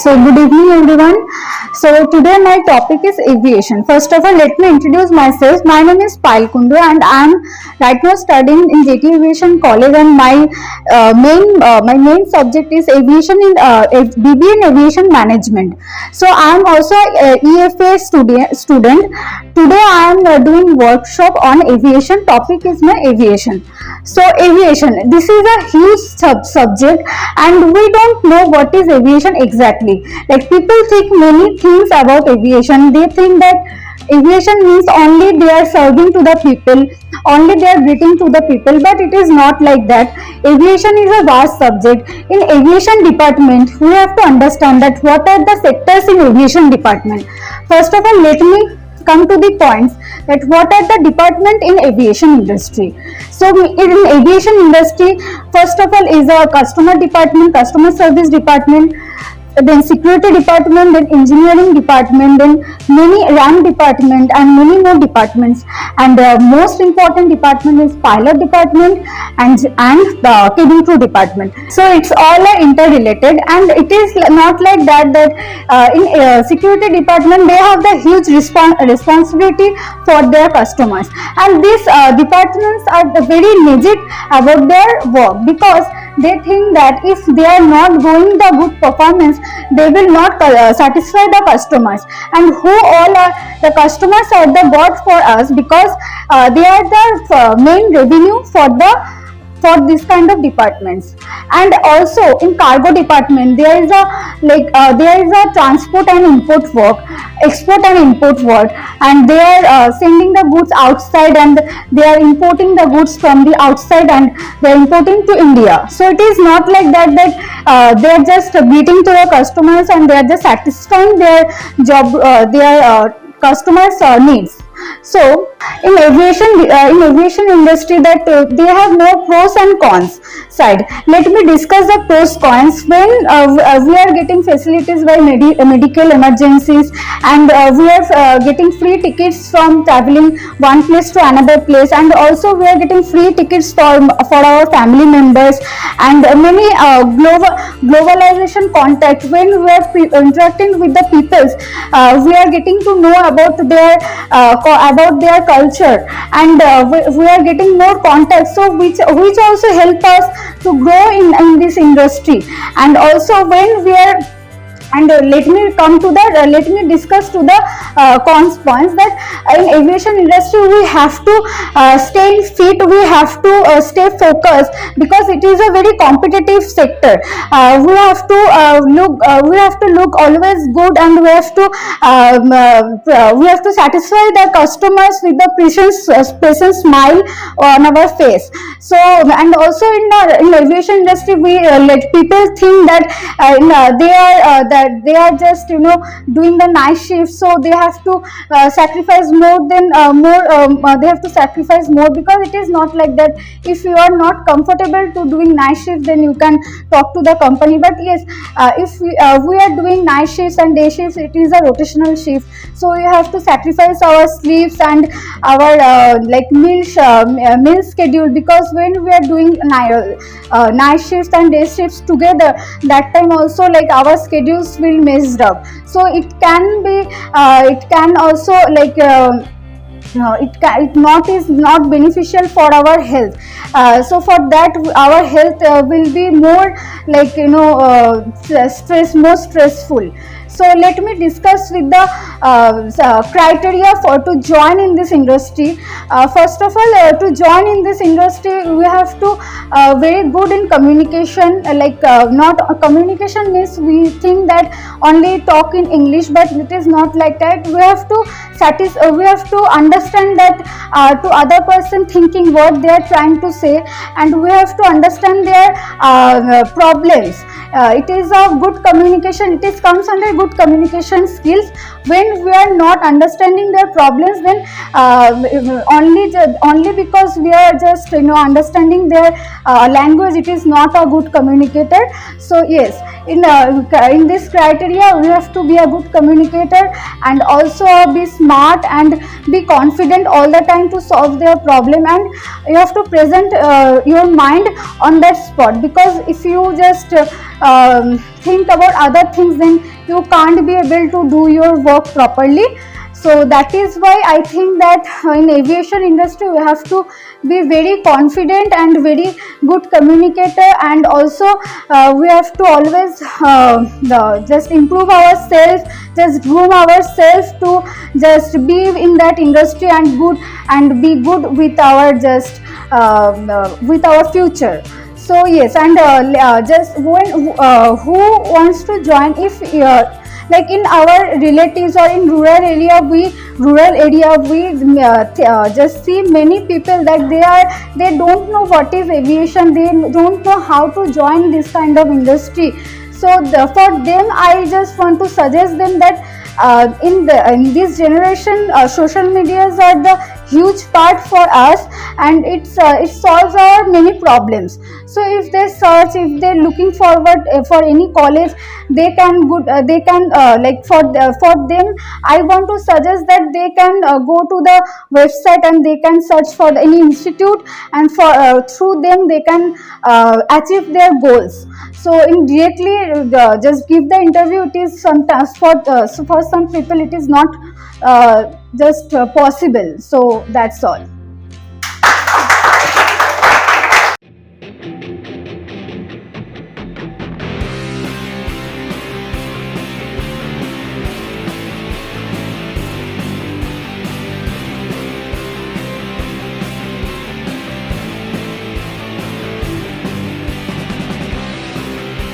So good evening everyone. So today my topic is aviation. First of all, let me introduce myself. My name is Payal Kundu and I am right now studying in JT Aviation College, and my main subject is aviation in BBA in aviation management. So I am also a EFA student. Today I am doing workshop on aviation. Topic is my aviation. So aviation, this is a huge subject and we don't know what is aviation exactly. Like, people think many things about aviation. They think that aviation means only they are serving to the people, only they are greeting to the people, but it is not like that. Aviation is a vast subject. In aviation department, we have to understand that what are the sectors in aviation department. First of all, let me come to the points that what are the department in aviation industry. So in aviation industry, first of all is a customer department, customer service department, then security department, then engineering department, then many RAM department and many more departments. And the most important department is pilot department and the cabin crew department. So it's all interrelated, and it is not like that in security department they have the huge responsibility for their customers, and these departments are very rigid about their work, because they think that if they are not going the good performance, they will not satisfy the customers. And who all are the customers are the god for us, because they are the main revenue for this kind of departments. And also in cargo department there is a transport and import work, export and import work, and they are sending the goods outside and they are importing the goods from the outside and they are importing to India. So it is not like that they are just greeting to the customers and they are just satisfying their customers needs. So in aviation industry, that they have more pros and cons side. Let me discuss the pros cons. When we are getting facilities by medical emergencies, and we are getting free tickets from traveling one place to another place, and also we are getting free tickets for our family members, and many globalization contact. When we are interacting with the peoples, we are getting to know about their culture, and we are getting more contacts, so which also help us to grow in this industry. And also when we are let me discuss to the cons points, that in aviation industry we have to stay fit, we have to stay focused, because it is a very competitive sector. We have to look always good, and we have to satisfy the customers with the present smile on our face. So, and also in aviation industry, we let people think that they are just doing the night shift, so they have to sacrifice more, because it is not like that. If you are not comfortable to doing night shift, then you can talk to the company. But yes, if we are doing night shifts and day shifts, it is a rotational shift, so we have to sacrifice our sleeps and our meal schedule, because when we are doing night shifts and day shifts together, that time also our schedules will messed up. So it can also it is not beneficial for our health. So for that, our health will be more more stressful. So let me discuss with the criteria to join in this industry. First of all, to join in this industry, we have to very good in communication. Not communication means we think that only talk in English, but it is not like that. We have to understand that to other person thinking what they are trying to say, and we have to understand their problems. It is a good communication. It comes under good communication skills. When we are not understanding their problems, then only because we are just understanding their language, it is not a good communicator. So yes, in this criteria, we have to be a good communicator, and also be smart and be confident all the time to solve their problem, and you have to present your mind on that spot. Because if you just think about other things, then you can't be able to do your work properly. So that is why I think that in aviation industry we have to be very confident and very good communicator, and also we have to always just improve ourselves, just groom ourselves to just be in that industry and be good with our with our future. So yes, and just when who wants to join, if like in our relatives or in rural area we just see many people that they don't know what is aviation, they don't know how to join this kind of industry. So for them I just want to suggest them that in this generation social medias are the huge part for us, and it solves our many problems. So if they search, if they're looking forward for any college, they can like for them I want to suggest that they can go to the website and they can search for any institute, and for through them they can achieve their goals. So in directly just give the interview, it is sometimes for some people it is not just possible. So that's all.